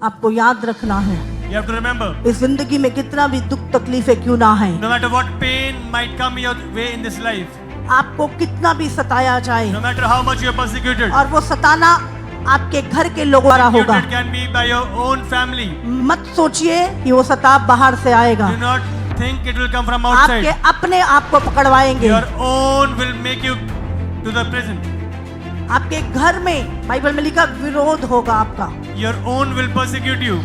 आपको याद रखना है, You have to remember, इस जिंदगी में कितना भी दुख तकलीफें क्यों ना है, no matter what pain might come your way in this life, आपको कितना भी सताया जाए, no matter how much you are persecuted, और वो सताना आपके घर के लोगों द्वारा होगा। persecuted can be by your own family. मत सोचिए कि वो सताव बाहर से आएगा, Do not think it will come from आपके outside. अपने आप को पकड़वाएंगे। Your own will make you to the prison. आपके घर में बाइबल में लिखा विरोध होगा आपका, Your own will persecute you.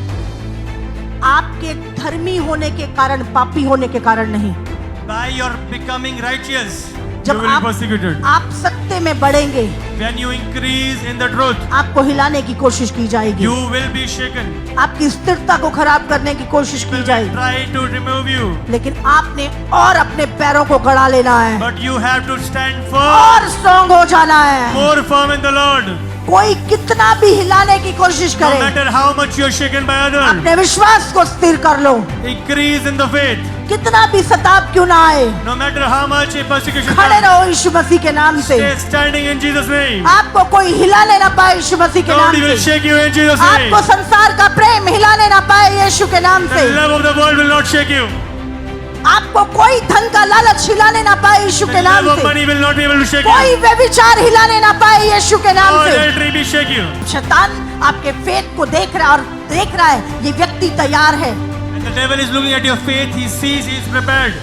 आपके धर्मी होने के कारण, पापी होने के कारण नहीं। By your becoming righteous, you जब will be persecuted. आप सत्य में बढ़ेंगे, When you increase in the truth, आपको हिलाने की कोशिश की जाएगी, you will be shaken. आपकी स्थिरता को खराब करने की कोशिश की People will जाएगी, try to remove you, लेकिन आपने और अपने पैरों को गड़ा लेना है, but you have to stand firm, और स्ट्रॉन्ग हो जाना है। more firm in the Lord. कोई कितना भी हिलाने की कोशिश No करे, matter how much you are shaken by others, अपने विश्वास को स्थिर कर लो। increase in the faith. कितना भी सताव क्यों ना आए, No matter how much a persecution खड़े comes, रहो यीशु मसीह के नाम से। stay standing in Jesus' name. आपको कोई हिलाने ना पाए यीशु मसीह के नाम Nobody will से। shake you in Jesus' name. आपको संसार का प्रेम हिलाने ना पाए यीशु के नाम The से। love of the world will not shake you. आपको कोई धन का लालच हिलाने ना पाए यीशु The के नाम love of से। money will not be able to shake कोई you. व्यभिचार हिलाने ना पाए यीशु के नाम Or से। adultery will shake you. शैतान आपके फेथ को देख रहा है, और देख रहा है ये व्यक्ति तैयार है, And the devil is looking at your faith. He sees he is prepared.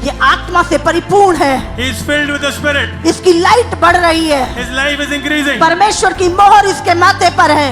ये आत्मा से परिपूर्ण है, He is filled with the Spirit. इसकी लाइट बढ़ रही है, His life is increasing. परमेश्वर की मोहर इसके माथे पर है,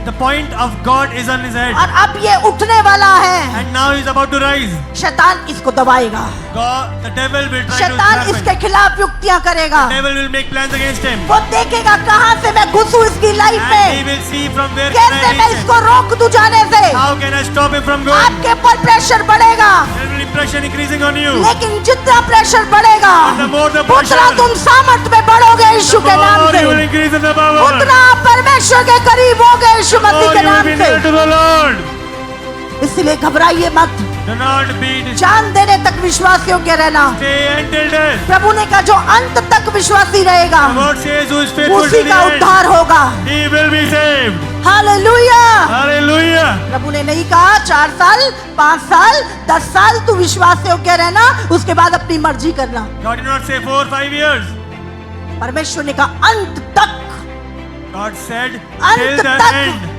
The point of God is on his head. और अब ये उठने वाला है। And now he is about to rise. शैतान इसको दबाएगा, God, the devil will try to शैतान trap इसके him. खिलाफ युक्तियां करेगा। The devil will make plans against him. वो देखेगा कहां से मैं घुसूं इसकी लाइफ And he में, will see from where can कैसे I मैं reach him. इसको रोक दूं जाने से। How can I stop him from going? आपके ऊपर प्रेशर बढ़ेगा, There will be pressure increasing on you. लेकिन जितना प्रेशर बढ़ेगा And the more the उतना pressure, तुम सामर्थ में बढ़ोगे यीशु के नाम more से, you will increase in the power. उतना आप परमेश्वर के करीब होगे यीशु More मसीह के you will नाम be से। near to the Lord. इसलिए घबराइए मत, Do not be जान देने तक विश्वास योग्य रहना। stay until death. प्रभु ने कहा जो अंत तक विश्वासी रहेगा The word says who is faithful उसी to the का end, उद्धार होगा। he will be saved. Hallelujah. Hallelujah. प्रभु ने नहीं कहा 4 साल 5 साल 10 साल तू विश्वास योग्य रहना, उसके बाद अपनी मर्जी करना। God did not say 4 or 5 years. परमेश्वर ने कहा अंत तक, God said अंत till the तक। end.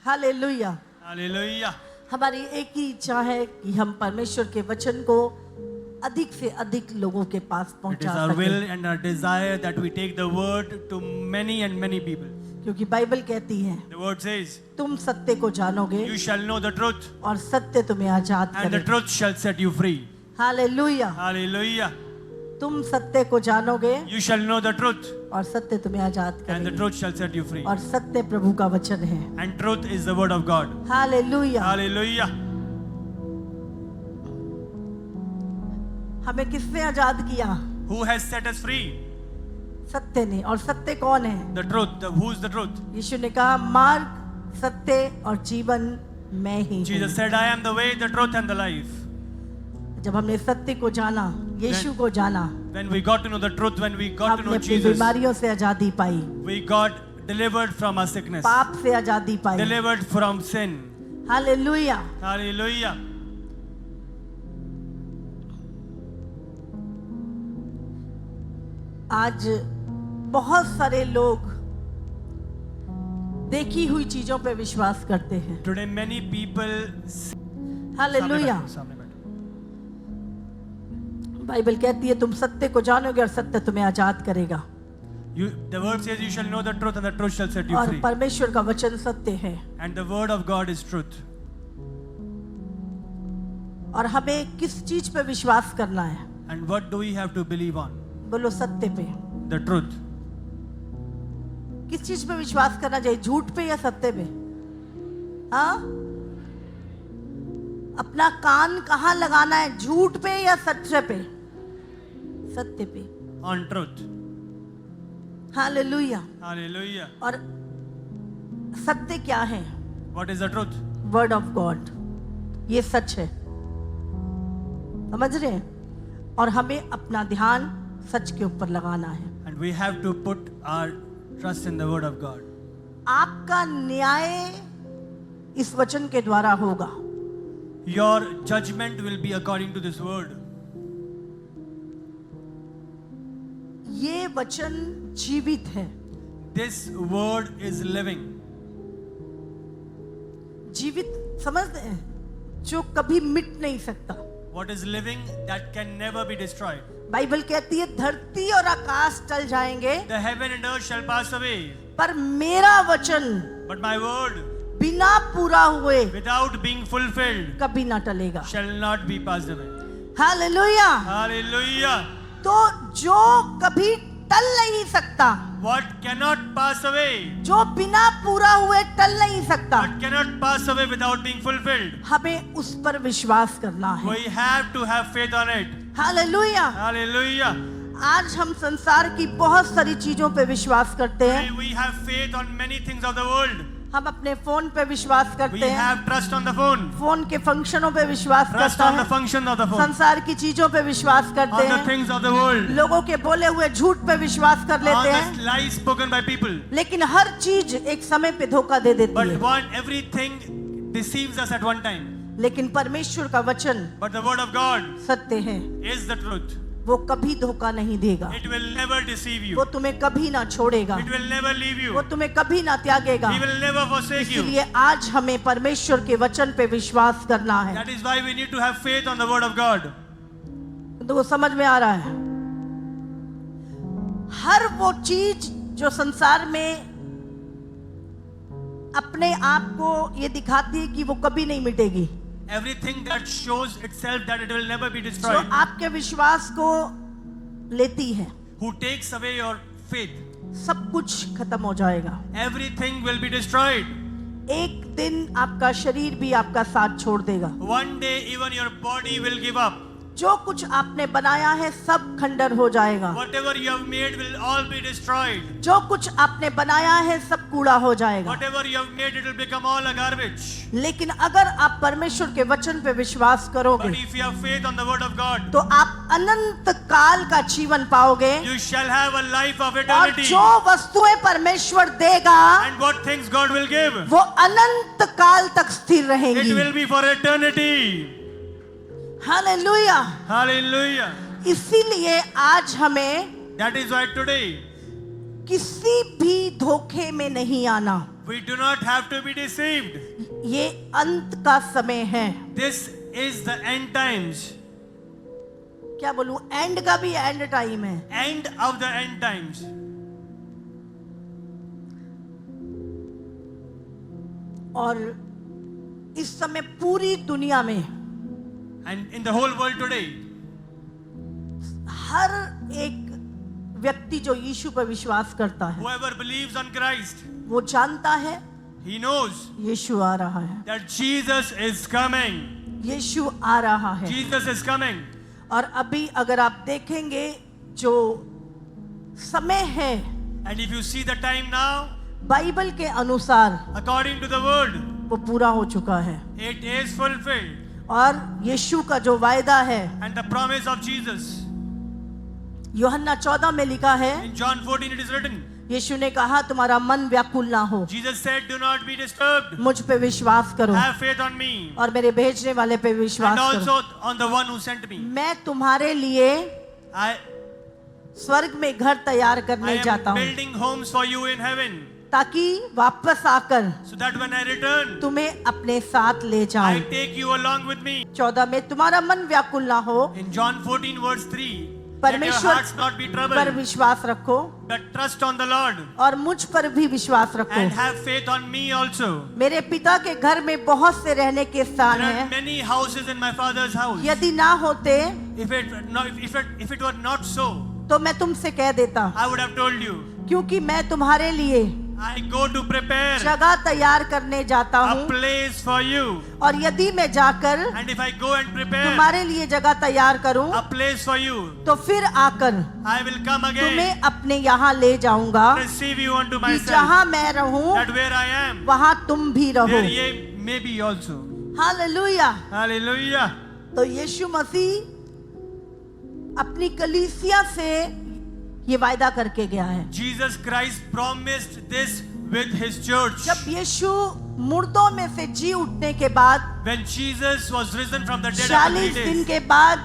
हालेलुया। Hallelujah. हमारी एक ही इच्छा है कि हम परमेश्वर के वचन को अधिक से अधिक लोगों के पास It is पहुंचा our will सकें, and our desire that we take the word to many and many people. क्योंकि बाइबल कहती है The word says, तुम सत्य को जानोगे you shall know the truth और सत्य तुम्हें आजाद and the करेगा। truth shall set you free. Hallelujah. Hallelujah. तुम सत्य को जानोगे You shall know the truth और सत्य तुम्हें आजाद and the करेगा, truth shall set you free. और सत्य प्रभु का वचन है। And truth is the word of God. Hallelujah. Hallelujah. हमें किसने आजाद किया? Who has set us free? सत्य ने। और सत्य कौन है? The truth. Who is the truth? यीशु ने कहा मार्ग सत्य और जीवन मैं ही हूँ। Jesus said, I am the way, the truth and the life. जब हमने सत्य को जाना, यीशु को जाना, When we got to know the truth, when we got to हमने know अपनी Jesus, बीमारियों से आजादी पाई, we got delivered from our sickness, पाप से आजादी पाई। delivered from sin. Hallelujah. Hallelujah. आज बहुत सारे लोग देखी हुई चीजों पे विश्वास करते हैं। Today many people hallelujah. Bible कहती है तुम सत्य को जानोगे और सत्य तुम्हें आजाद करेगा। The word says you shall know the truth and the truth shall set you और free. परमेश्वर का वचन सत्य है, And the word of God is truth. और हमें किस चीज पे विश्वास करना है? And what do we have to believe on? बोलो सत्य पे। The truth. किस चीज पे विश्वास करना चाहिए, झूठ पे या सत्य पे? हाँ, अपना कान कहाँ लगाना है, झूठ पे या सत्य पे? सत्य पे, On truth. हालेलुया। Hallelujah. और सत्य क्या है? What is the truth? Word of God, ये सच है, समझ रहे हैं? और हमें अपना ध्यान सच के ऊपर लगाना है। And we have to put our trust in the word of God. आपका न्याय इस वचन के द्वारा होगा। Your judgment will be according to this word. ये वचन जीवित है। This word is living. जीवित समझते हैं, जो कभी मिट नहीं सकता। What is living that can never be destroyed. Bible कहती है धरती और आकाश टल जाएंगे, The heaven and earth shall pass away, पर मेरा वचन but my word, बिना पूरा हुए without being fulfilled, कभी ना टलेगा। shall not be passed away. Hallelujah. Hallelujah. तो जो कभी टल नहीं सकता, What cannot pass away, जो बिना पूरा हुए टल नहीं सकता, what cannot pass away without being fulfilled, हमें उस पर विश्वास करना है। we have to have faith on it. Hallelujah. Hallelujah. आज हम संसार की बहुत सारी चीजों पे विश्वास करते हैं। We have faith on many things of the world. हम अपने फोन पे विश्वास We करते हैं, have trust on the phone. Phone के फंक्शनों पे विश्वास Trust करता on the है, function of the phone. संसार की चीजों पे विश्वास करते On the हैं, things of the world. लोगों के बोले हुए झूठ पे विश्वास कर On लेते हैं, the lies spoken by people. लेकिन हर चीज एक समय पे धोखा दे देती But है। everything deceives us at one time. लेकिन परमेश्वर का वचन But the word of God सत्य है, is the truth. वो कभी धोखा नहीं देगा, It will never deceive वो you. तुम्हें कभी ना छोड़ेगा, It will never leave वो you. तुम्हें कभी ना त्यागेगा। He will never forsake you. इसलिए आज हमें परमेश्वर के वचन पे विश्वास करना है। That is why we need to have faith on the word of God. तो वो समझ में आ रहा है? हर वो चीज जो संसार में अपने आप को ये दिखाती है कि वो कभी नहीं मिटेगी, Everything that shows itself that it will never be जो destroyed. आपके विश्वास को लेती है, Who takes away your faith. सब कुछ खत्म हो जाएगा। Everything will be destroyed. एक दिन आपका शरीर भी आपका साथ छोड़ देगा। One day even your body will give up. जो कुछ आपने बनाया है सब खंडर हो जाएगा। Whatever you have made will all be destroyed. जो कुछ आपने बनाया है सब कूड़ा हो जाएगा। Whatever you have made, it will become all a garbage. लेकिन अगर आप परमेश्वर के वचन पे विश्वास करोगे, But if you have faith on the word of God, तो आप अनंत काल का जीवन पाओगे, you shall have a life of और eternity. जो वस्तुएं परमेश्वर देगा And what things God will give, वो अनंत काल तक स्थिर it रहेंगी। will be for eternity. Hallelujah. Hallelujah. इसीलिए आज हमें That is why today किसी भी धोखे में नहीं आना। we do not have to be deceived. ये अंत का समय है। This is the end times. क्या बोलूं, एंड का भी एंड टाइम है। End of the end times. और इस समय पूरी दुनिया में And in the whole world today, हर एक व्यक्ति जो यीशु पर विश्वास करता है, whoever believes on Christ, वो जानता है he knows यीशु आ रहा है, that Jesus is coming. यीशु आ रहा है। Jesus is coming. और अभी अगर आप देखेंगे जो समय है, And if you see the time now, Bible के अनुसार according to the word, वो पूरा हो चुका है। it is fulfilled. और यीशु का जो वायदा है, And the promise of Jesus, यूहन्ना 14 में लिखा है, in John 14 it is written, यीशु ने कहा तुम्हारा मन व्याकुल ना हो, Jesus said, do not be disturbed. मुझ पे विश्वास करो Have faith on me. और मेरे भेजने वाले पे विश्वास And करो। also on the one who sent me. मैं तुम्हारे लिए I स्वर्ग में घर तैयार करने जाता am हूँ, building homes for you in heaven, ताकि वापस आकर so that when I return, तुम्हें अपने साथ ले I जाऊं। take you along with me. 14 में तुम्हारा मन व्याकुल ना हो, In John 14 verse 3, let your परमेश्वर hearts not be पर troubled, विश्वास रखो but trust on the Lord और मुझ पर भी विश्वास रखो। and have faith on me also. मेरे पिता के घर में बहुत से रहने के स्थान There are हैं, many houses in my father's house. यदि ना होते If it were not so, तो मैं तुमसे कह देता, I would have told you. क्योंकि मैं तुम्हारे लिए I go to prepare जगह तैयार करने जाता a हूँ, place for you. और यदि मैं जाकर And if I go and prepare तुम्हारे लिए जगह तैयार करूँ, a place for you, तो फिर आकर I will come again, तुम्हें अपने यहाँ ले जाऊंगा, receive you unto कि myself, जहाँ मैं रहूँ that where I am, वहाँ तुम भी रहो। there ye may be also. Hallelujah. Hallelujah. तो यीशु मसीह अपनी कलीसिया से ये वायदा करके गया है। Jesus Christ promised this with his church. जब यीशु मुर्दों में से जी उठने के बाद When Jesus was risen from the dead after 40 3 दिन days, के बाद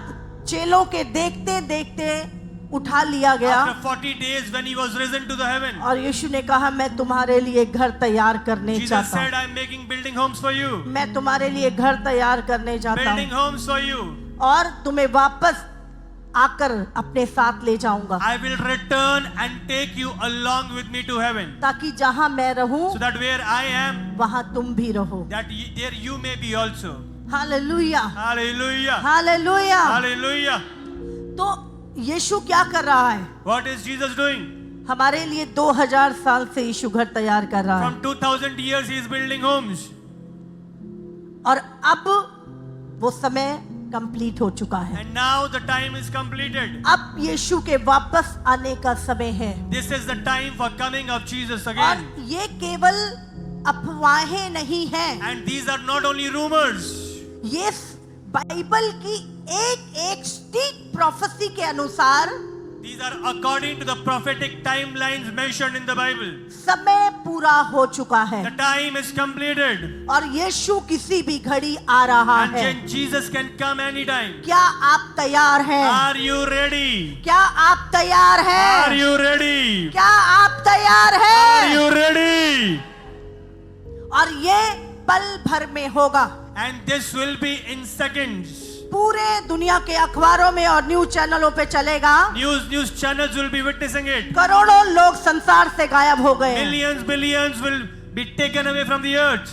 चेलों के देखते देखते उठा लिया गया, after 40 days when he was risen to the heaven, और यीशु ने कहा मैं तुम्हारे लिए घर तैयार करने Jesus चाहता said, हूँ, I am making building homes for you. मैं तुम्हारे लिए घर तैयार करने चाहता Building हूँ, homes for you. और तुम्हें वापस आकर अपने साथ ले जाऊंगा, I will return and take you along with me to heaven, ताकि जहां मैं रहूं so that where I am, वहां तुम भी रहो। there you may be also. Hallelujah, Hallelujah. Hallelujah. Hallelujah. तो यीशु क्या कर रहा है? What is Jesus doing? हमारे लिए 2000 साल से यीशु घर तैयार कर रहा है, From 2000 years he is building homes. और अब वो समय कंप्लीट हो चुका है। And now the time is completed. अब यीशु के वापस आने का समय है, This is the time for coming of Jesus और again. ये केवल अफवाहें नहीं हैं, And these are not only rumors. ये बाइबल की एक एक स्टिक प्रोफेसी के अनुसार These are according to the prophetic timelines mentioned in the Bible. समय पूरा हो चुका है, The time is completed. और यीशु किसी भी घड़ी आ रहा And है। then Jesus can come anytime. क्या आप तैयार हैं? Are you ready? क्या आप तैयार हैं? Are you ready? क्या आप तैयार Are हैं? you ready? और ये पल भर में होगा। And this will be in seconds. पूरे दुनिया के अखबारों में और न्यूज चैनलों पे चलेगा। News channels will be witnessing it. करोड़ों लोग संसार से गायब हो गए, Billions will be taken away from the earth.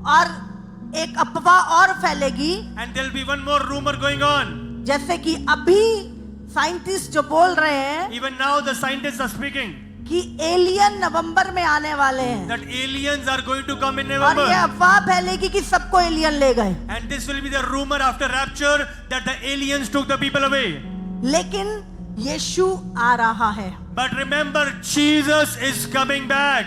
और एक अफवाह और फैलेगी, And there will be one more rumor going on. जैसे कि अभी साइंटिस्ट जो बोल रहे हैं Even now the scientists are speaking कि एलियन नवंबर में आने वाले हैं, that aliens are going to come in और ये November. अफवाह फैलेगी कि सबको एलियन ले गए। And this will be the rumor after rapture that the aliens took the people away. लेकिन यीशु आ रहा है। But remember, Jesus is coming back.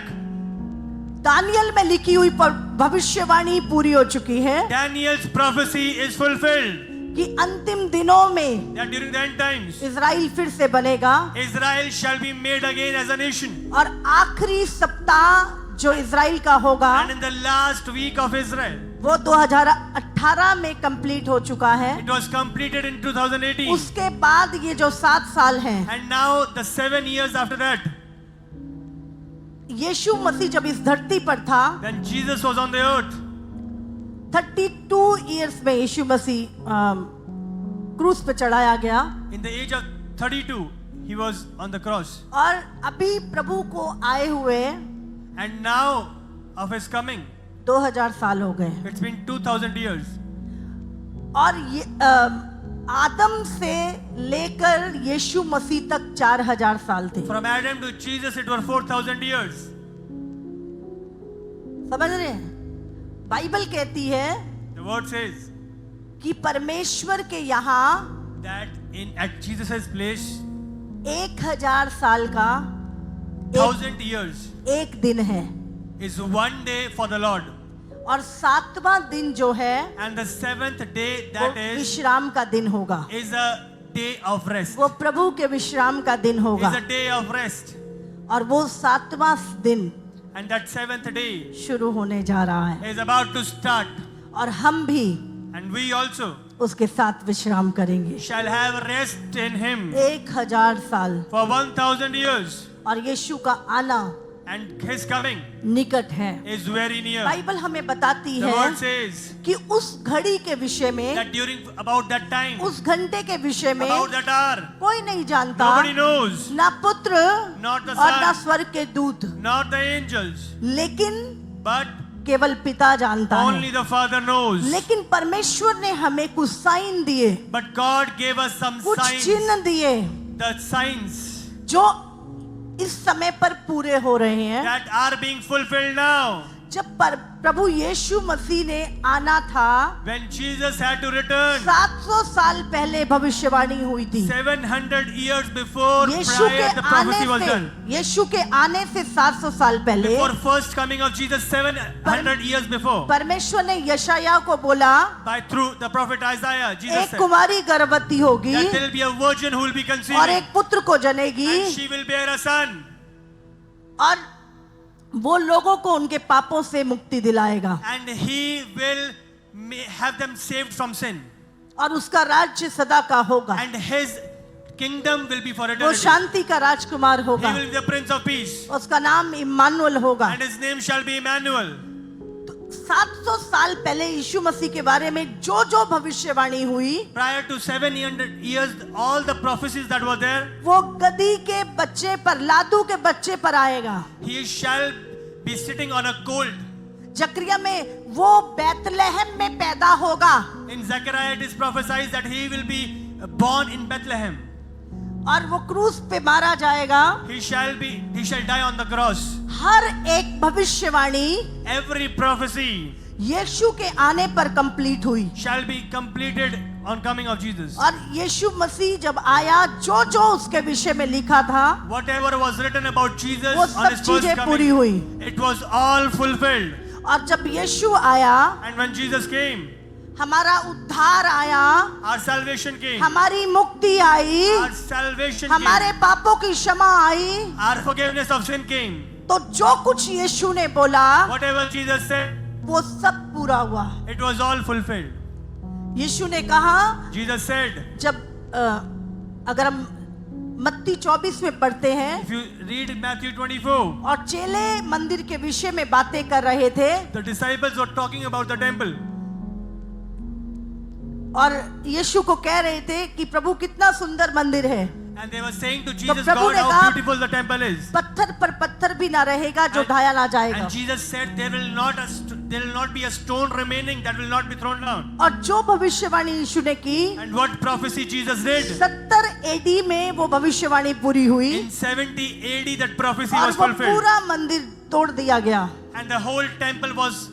Daniel में लिखी हुई भविष्यवाणी पूरी हो चुकी है Daniel's prophecy is fulfilled. कि अंतिम दिनों में That during the end times, Israel फिर से बनेगा, Israel shall be made again as a nation. और आखिरी सप्ताह जो इजराइल का होगा And in the last week of Israel, वो 2018 में कंप्लीट हो चुका है। it was completed in 2018. उसके बाद ये जो 7 साल हैं, And now the 7 years after that, यीशु मसीह जब इस धरती पर था, when Jesus was on the earth, 32 years में यीशु मसीह क्रूस पे चढ़ाया गया, in the age of 32, he was on the cross. और अभी प्रभु को आए हुए And now of his coming, 2000 साल हो गए, it's been 2000 years. और ये आदम से लेकर यीशु मसीह तक 4000 साल थे। From Adam to Jesus, it were 4000 years. समझ रहे हैं? बाइबल कहती है The word says कि परमेश्वर के यहाँ that at Jesus' place, 1000 साल का 1000 years एक दिन है, is one day for the Lord. और 7वां दिन जो है And the 7th day, वो that is विश्राम का दिन होगा, a day of rest. वो प्रभु के विश्राम का दिन होगा, Is a day of rest. और वो 7वां दिन And that 7th day शुरू होने जा रहा है, is about to start. और हम भी And we also उसके साथ विश्राम करेंगे shall have rest in him 1000 साल। for 1000 years. और यीशु का आना And his coming निकट है। is very near. बाइबल हमें बताती The है word says कि उस घड़ी के विषय में, that during about that time, उस घंटे के विषय में about that hour, कोई नहीं जानता, nobody knows, ना पुत्र not the और ना son, स्वर्ग के दूत, not the angels, लेकिन but केवल पिता जानता only है। the Father knows. लेकिन परमेश्वर ने हमें कुछ साइन दिए, But God gave us some कुछ signs, चिन्ह दिए, the signs जो इस समय पर पूरे हो रहे हैं that are being fulfilled now. जब प्रभु यीशु मसीह ने आना था, When Jesus had to return 700 साल पहले भविष्यवाणी हुई थी। 700 years before यीशु के prior the prophecy was आने done. से, यीशु के आने से 700 साल पहले Before first coming of Jesus 700 years before. परमेश्वर ने यशायाह को बोला, By through the prophet Isaiah, Jesus एक said कुमारी गर्भवती होगी that there will be a virgin who will be और conceiving एक पुत्र को जनेगी and she will bear a son. और वो लोगों को उनके पापों से मुक्ति दिलाएगा And he will have them saved from sin. और उसका राज्य सदा का होगा। And his kingdom will be for वो eternity. शांति का राजकुमार He होगा, will be the Prince of Peace. उसका नाम इम्मानुएल होगा। And his name shall be Emmanuel. 700 साल पहले यीशु मसीह के बारे में जो जो भविष्यवाणी हुई, Prior to 700 years, all the prophecies that were there, वो गधी के बच्चे पर, लादू के बच्चे पर आएगा। he shall be sitting on a colt. जकरिया में वो बैतलहम में पैदा होगा In Zechariah it is prophesied that he will be born in Bethlehem. और वो क्रूस पे मारा जाएगा। He shall die on the cross. हर एक भविष्यवाणी Every prophecy यीशु के आने पर कंप्लीट हुई shall be completed on coming of Jesus. और यीशु मसीह जब आया, जो जो उसके विषय में लिखा था, Whatever was written about Jesus वो on his सब first चीजें पूरी coming, हुई। it was all fulfilled. और जब यीशु आया, And when Jesus came, हमारा उद्धार आया, our salvation came. हमारी मुक्ति आई, Our salvation हमारे came. पापों की क्षमा आई। Our forgiveness of sin came. तो जो कुछ यीशु ने बोला, Whatever Jesus said, वो सब पूरा हुआ। it was all fulfilled. यीशु ने कहा, Jesus said, जब अगर हम मत्ती 24 में पढ़ते हैं, if you read Matthew 24, और चेले मंदिर के विषय में बातें कर रहे थे the disciples were talking about the temple. और यीशु को कह रहे थे कि प्रभु कितना सुंदर मंदिर है। And they were saying to Jesus, Prabhu God, ने how कहा, beautiful the temple is. पत्थर पर पत्थर भी ना रहेगा जो ढाया ना जाएगा। And Jesus said, there will not be a stone remaining that will not be thrown down. और जो भविष्यवाणी यीशु ने की, And what prophecy Jesus did? 70 AD में वो भविष्यवाणी पूरी हुई In 70 AD that prophecy और was वो fulfilled. पूरा मंदिर तोड़ दिया गया, And the whole temple was,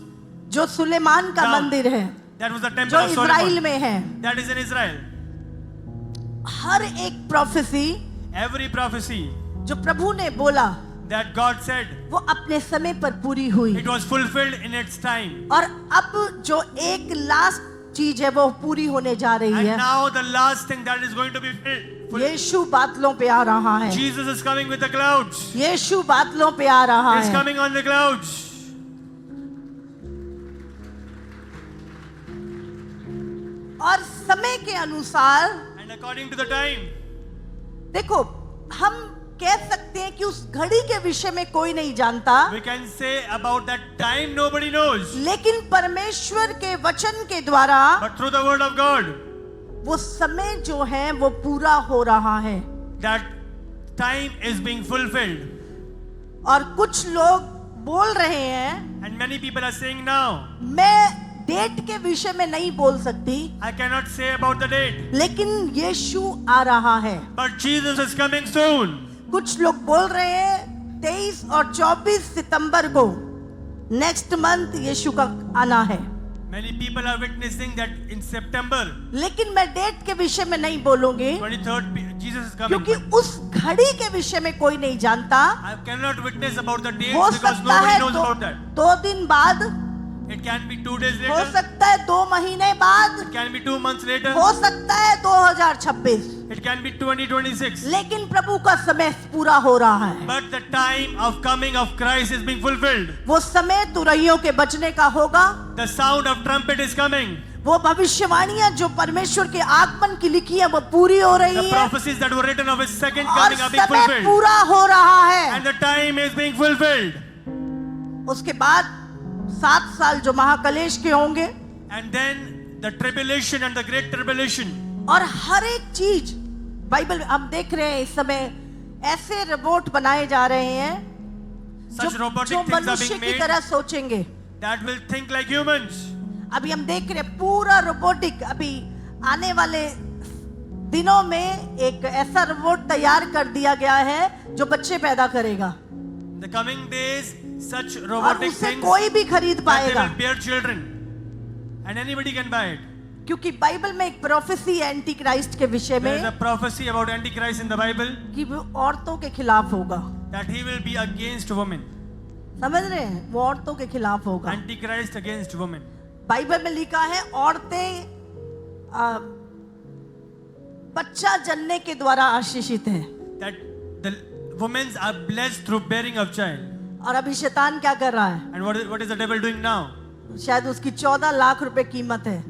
जो सुलेमान का Down. मंदिर है, that was the temple जो of इजराइल Solomon. में है। That is in Israel. हर एक प्रोफेसी Every prophecy जो प्रभु ने बोला, that God said, वो अपने समय पर पूरी हुई। it was fulfilled in its time. और अब जो एक लास्ट चीज है वो पूरी होने जा रही And है। now the last thing that is going to be fulfilled. यीशु बादलों पे आ रहा है। Jesus is coming with the clouds. यीशु बादलों पे आ रहा He's है। coming on the clouds. और समय के अनुसार And according to the time, देखो, हम कह सकते हैं कि उस घड़ी के विषय में कोई नहीं जानता, we can say about that time nobody knows. लेकिन परमेश्वर के वचन के द्वारा But through the word of God, वो समय जो है वो पूरा हो रहा है। that time is being fulfilled. और कुछ लोग बोल रहे हैं, And many people are saying now, मैं डेट के विषय में नहीं बोल सकती, I cannot say about the date. लेकिन यीशु आ रहा है। But Jesus is coming soon. कुछ लोग बोल रहे हैं 23 और 24 सितंबर को नेक्स्ट मंथ यीशु का आना है, Many people are witnessing that in September लेकिन मैं डेट के विषय में नहीं बोलूंगी 23rd Jesus is coming. क्योंकि उस घड़ी के विषय में कोई नहीं जानता। I cannot witness about the date हो because सकता nobody है knows about that. 2 दिन बाद, It can be 2 days हो later. सकता है 2 महीने बाद, It can be 2 months later. हो सकता है 2026, It can be 2026. लेकिन प्रभु का समय पूरा हो रहा है। But the time of coming of Christ is being fulfilled. वो समय तुरहियों के बजने का होगा। The sound of trumpet is coming. वो भविष्यवाणियां जो परमेश्वर के आगमन की लिखी है वो पूरी हो रही The है prophecies that were written of his second और coming are being समय fulfilled. पूरा हो रहा है। And the time is being fulfilled. उसके बाद 7 साल जो महाकलेश के होंगे And then the tribulation and the great tribulation. और हर एक चीज बाइबल में हम देख रहे हैं इस समय ऐसे रोबोट बनाए जा रहे हैं Such robotic जो things are मनुष्य being की made तरह सोचेंगे। that will think like humans. अभी हम देख रहे हैं पूरा रोबोटिक, अभी आने वाले दिनों में एक ऐसा रोबोट तैयार कर दिया गया है जो बच्चे पैदा करेगा, The coming days, such और robotic उसे things कोई भी खरीद that they पाएगा, will bear children, and anybody can buy it. क्योंकि बाइबल में एक प्रोफेसी है एंटी क्राइस्ट के विषय There is में a prophecy about Antichrist in the Bible कि वो औरतों के खिलाफ होगा। that he will be against women. समझ रहे हैं? वो औरतों के खिलाफ होगा। Antichrist against women. बाइबल में लिखा है औरतें बच्चा जनने के द्वारा आशीषित हैं, That the women are blessed through bearing of child. और अभी शैतान क्या कर रहा है? And what is the devil doing now? शायद उसकी 14 लाख रुपए कीमत है,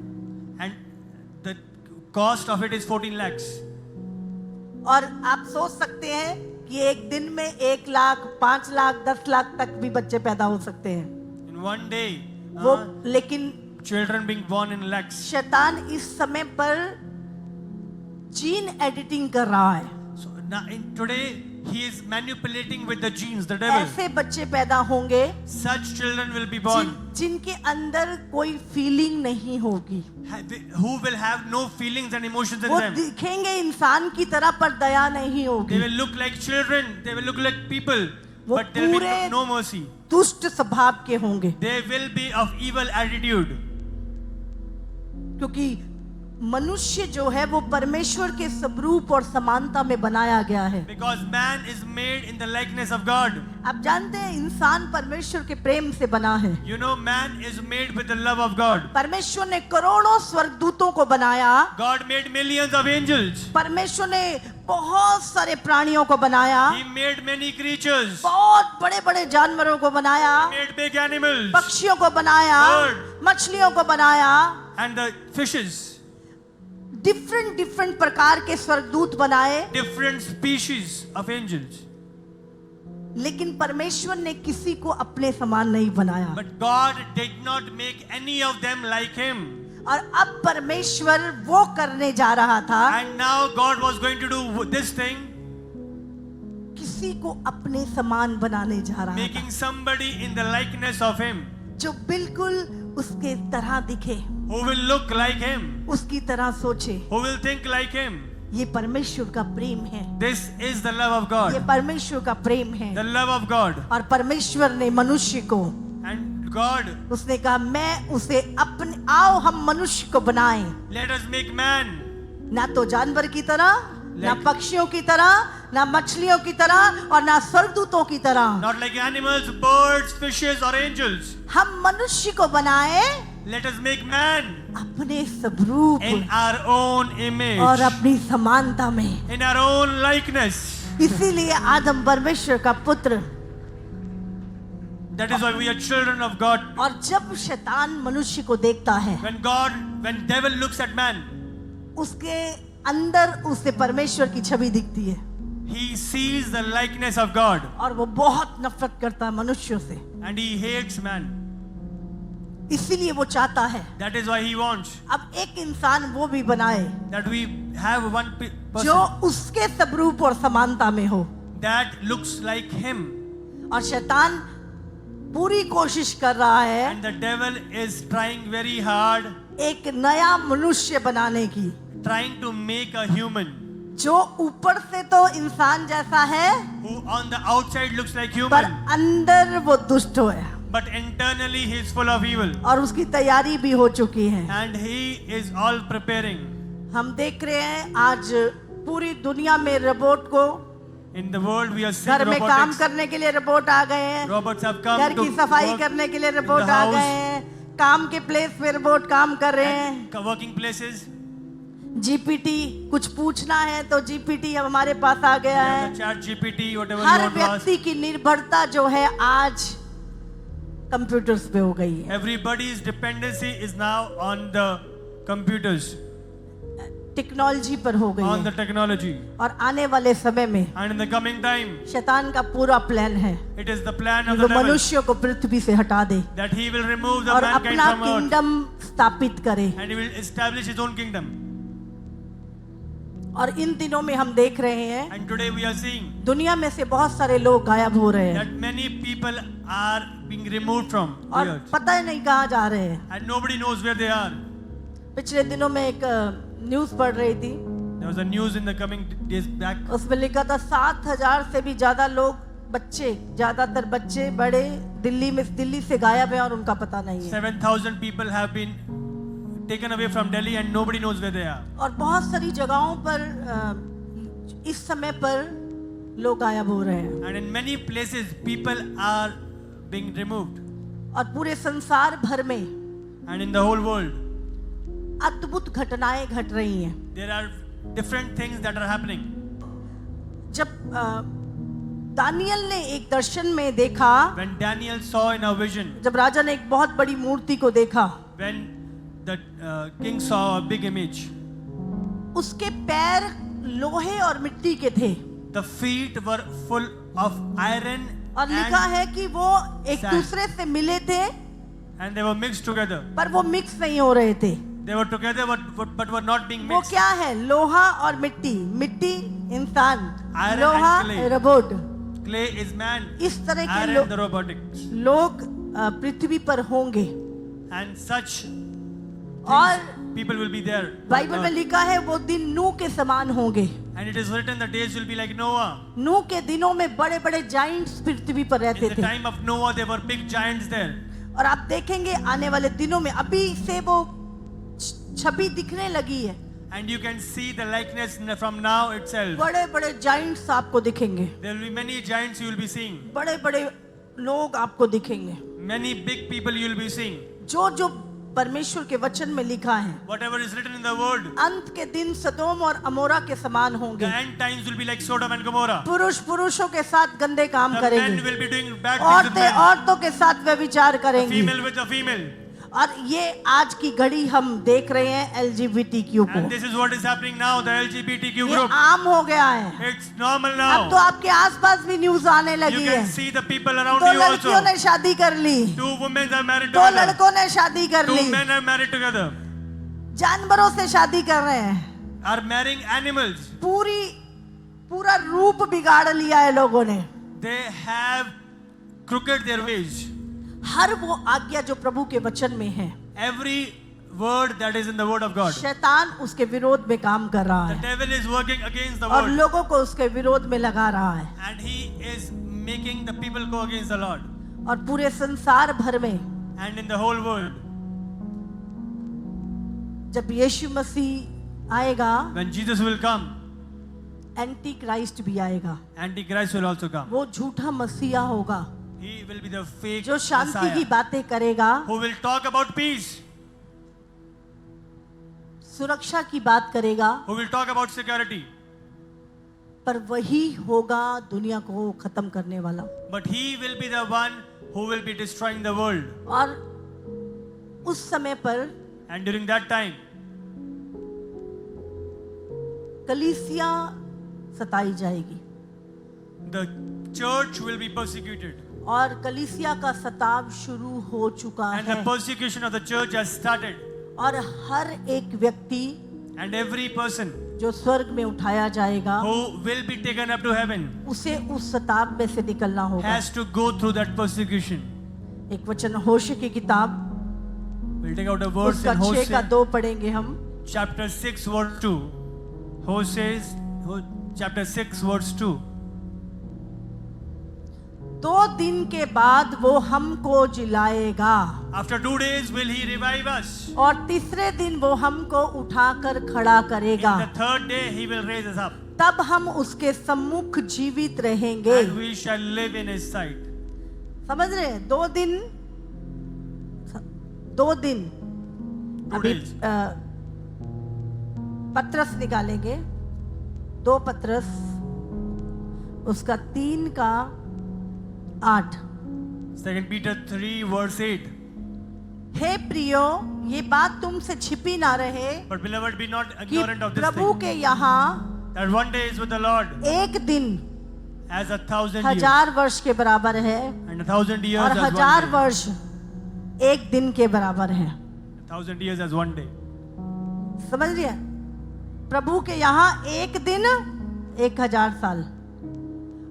And the cost of it is 14 lakhs. और आप सोच सकते हैं कि एक दिन में 1 लाख, 5 लाख, 10 लाख तक भी बच्चे पैदा हो सकते हैं। In one day, वो लेकिन children being born in lakhs. शैतान इस समय पर जीन एडिटिंग कर रहा है। So now today he is manipulating with the genes, the devil. ऐसे बच्चे पैदा होंगे Such children will be born जिनके अंदर कोई फीलिंग नहीं होगी, who will have no feelings and emotions in वो them. दिखेंगे इंसान की तरह पर दया नहीं They होगी, will look like children, they will look like people, वो but there will be पूरे no mercy. दुष्ट स्वभाव के होंगे, They will be of evil attitude. क्योंकि मनुष्य जो है वो परमेश्वर के स्वरूप और समानता में बनाया गया है। Because man is made in the likeness of God. आप जानते हैं इंसान परमेश्वर के प्रेम से बना है। You know, man is made with the love of God. परमेश्वर ने करोड़ों स्वर्गदूतों को बनाया, God made millions of angels. परमेश्वर ने बहुत सारे प्राणियों को बनाया, He made many creatures. बहुत बड़े बड़े जानवरों को बनाया, He made big animals पक्षियों को बनाया, Bird. मछलियों को बनाया, and the fishes. डिफरेंट प्रकार के स्वर्गदूत बनाए, Different species of angels. लेकिन परमेश्वर ने किसी को अपने समान नहीं बनाया। But God did not make any of them like him. और अब परमेश्वर वो करने जा रहा था, And now God was going to do this thing, किसी को अपने समान बनाने जा रहा था, making somebody in the likeness of him, जो बिल्कुल उसके तरह दिखे, who will look like him, उसकी तरह सोचे। who will think like him. ये परमेश्वर का प्रेम है, This is the love of ये God. परमेश्वर का प्रेम है। The love of God. और परमेश्वर ने मनुष्य को, And God, उसने कहा मैं उसे अपने, आओ हम मनुष्य को बनाएं, let us make man. ना तो जानवर की तरह, ना पक्षियों की तरह, ना मछलियों की तरह, और ना स्वर्गदूतों की तरह। Not like animals, birds, fishes or angels. हम मनुष्य को बनाए Let us make man अपने स्वरूप in our own image, और अपनी समानता में। in our own likeness. इसीलिए आज हम परमेश्वर का पुत्र। That is why we are children of God. और जब शैतान मनुष्य को देखता है, When devil looks at man, उसके अंदर उसे परमेश्वर की छवि दिखती है, he sees the likeness of God, और वो बहुत नफरत करता है मनुष्यों से। and he hates man. इसीलिए वो चाहता है That is why he wants अब एक इंसान वो भी बनाए that we have one जो person उसके स्वरूप और समानता में हो। that looks like him. और शैतान पूरी कोशिश कर रहा है And the devil is trying very hard, एक नया मनुष्य बनाने की, trying to make a human जो ऊपर से तो इंसान जैसा है, who on the outside looks like पर human, अंदर वो दुष्ट है, but internally he is full of evil. और उसकी तैयारी भी हो चुकी है। And he is all preparing. हम देख रहे हैं आज पूरी दुनिया में रोबोट को, In the world we are seeing घर में काम robotics. करने के लिए रोबोट आ गए हैं, Robots have come घर to की सफाई work करने के लिए in रोबोट the आ house, गए हैं, काम के प्लेस पे रोबोट काम कर रहे हैं। at working places. जीपीटी, कुछ पूछना है तो जीपीटी अब हमारे पास आ गया है। The chat GPT, whatever you her want to ask. व्यक्ति की निर्भरता जो है आज कंप्यूटर्स पे हो गई है। Everybody's dependency is now on the computers, technology पर हो गई on the है, technology. और आने वाले समय में And in the coming time, शैतान का पूरा प्लान है it is the plan कि of वो the devil मनुष्यों को पृथ्वी से हटा दे that he will remove the और mankind अपना from earth किंगडम स्थापित करे। and he will establish his own kingdom. और इन दिनों में हम देख रहे हैं And today we are seeing दुनिया में से बहुत सारे लोग गायब हो रहे हैं, that many people are being removed from the और earth पता ही नहीं कहाँ जा रहे हैं। and nobody knows where they are. पिछले दिनों में एक न्यूज़ पढ़ रही थी There was a news in the coming days back. उसमें लिखा था 7,000 से भी ज्यादा लोग, बच्चे, ज्यादातर बच्चे बड़े दिल्ली से गायब है और उनका पता नहीं है। 7,000 people have been taken away from Delhi and nobody knows where they are. और बहुत सारी जगहों पर इस समय पर लोग गायब हो रहे हैं। And in many places people are being removed. और पूरे संसार भर में And in the whole world अद्भुत घटनाएं घट रही हैं। there are different things that are happening. जब दानियल ने एक दर्शन में देखा, When Daniel saw in a vision, जब राजा ने एक बहुत बड़ी मूर्ति को देखा, when the king saw a big image, उसके पैर लोहे और मिट्टी के थे the feet were full of iron और लिखा and, है कि वो एक sand. दूसरे से मिले थे and they were mixed together. पर वो मिक्स नहीं हो रहे थे। They were together but were not being वो mixed. क्या है? लोहा और मिट्टी, मिट्टी इंसान, Iron लोहा and clay. Robot. Clay is man, इस तरह के iron the robotics. लोग पृथ्वी पर होंगे And such और people will be there. Bible में लिखा है वो दिन नूह के समान होंगे। And it is written the days will be like Noah. नूह के दिनों में बड़े बड़े जाइंट्स पृथ्वी पर In रहते the थे time of Noah there were big giants there. और आप देखेंगे आने वाले दिनों में अभी से वो छवि दिखने लगी है। And you can see the likeness from now itself. बड़े बड़े जाइंट्स आपको दिखेंगे, There will be many giants you will be seeing. बड़े बड़े लोग आपको दिखेंगे। Many big people you will be seeing. जो जो परमेश्वर के वचन में लिखा है, Whatever is written in the word, अंत के दिन सदोम और अमोरा के समान the होंगे। end times will be like Sodom and Gomorrah. पुरुष पुरुषों के साथ गंदे काम The men करेंगे, will be doing bad things with औरतें men. औरतों के साथ व्यभिचार The करेंगी। female with the female. और ये आज की घड़ी हम देख रहे हैं LGBTQ को, And this is what is happening now, the LGBTQ ये group. आम हो गया है। It's normal अब तो now. आपके आसपास भी न्यूज आने You लगी है। can see the people around दो you लड़कियों also. ने शादी कर ली, 2 women are married दो together. लड़कों ने शादी कर 2 ली, men are married together. जानवरों से शादी कर रहे हैं। Are marrying animals. पूरा रूप बिगाड़ लिया है लोगों ने। They have crooked their ways. हर वो आज्ञा जो प्रभु के वचन में है, Every word that is in the word of God. शैतान उसके विरोध में काम कर रहा The है devil is working against the और word. लोगों को उसके विरोध में लगा रहा है। And he is making the people go against the Lord. और पूरे संसार भर में And in the whole world, जब यीशु मसीह आएगा, when Jesus will come, anti Christ भी आएगा। Antichrist will also come. वो झूठा मसीहा होगा He will be the fake जो शांति की Messiah, बातें करेगा, who will talk about peace, सुरक्षा की बात करेगा, who will talk about security. पर वही होगा दुनिया को खत्म करने वाला। But he will be the one who will be destroying the world. और उस समय पर And during that time, कलीसिया सताई जाएगी the church will be persecuted. और कलीसिया का सताव शुरू हो चुका And the है persecution of the church has started. और हर एक व्यक्ति And every person जो स्वर्ग में उठाया जाएगा who will be taken up to heaven उसे उस सताव में से निकलना होगा। has to go through that persecution. एक वचन होशे की किताब We'll take out a verse उसका in 6 का Hosea 2 पढ़ेंगे हम। chapter 6 verse 2. Hosea chapter 6 verse 2. 2 दिन के बाद वो हमको जिलाएगा After 2 days will he revive us. और तीसरे दिन वो हमको उठाकर खड़ा In करेगा, the 3rd day he will raise us up. तब हम उसके सम्मुख जीवित रहेंगे। And we shall live in his sight. समझ रहे हैं? 2 दिन 2 दिन 2 अभी days. पत्रस निकालेंगे, 2 पत्रस उसका 3 का 8। 2 Peter 3 verse 8. हे प्रियो, ये बात तुमसे छिपी ना रहे But beloved, be not कि ignorant of this Prabhu thing, के यहाँ that one day is with the Lord एक दिन as 1,000 years, 1000 वर्ष के बराबर है and 1,000 years और as 1000 1 day. वर्ष एक दिन के बराबर है। 1,000 years as 1 day. समझ रही है? प्रभु के यहाँ एक दिन 1000 साल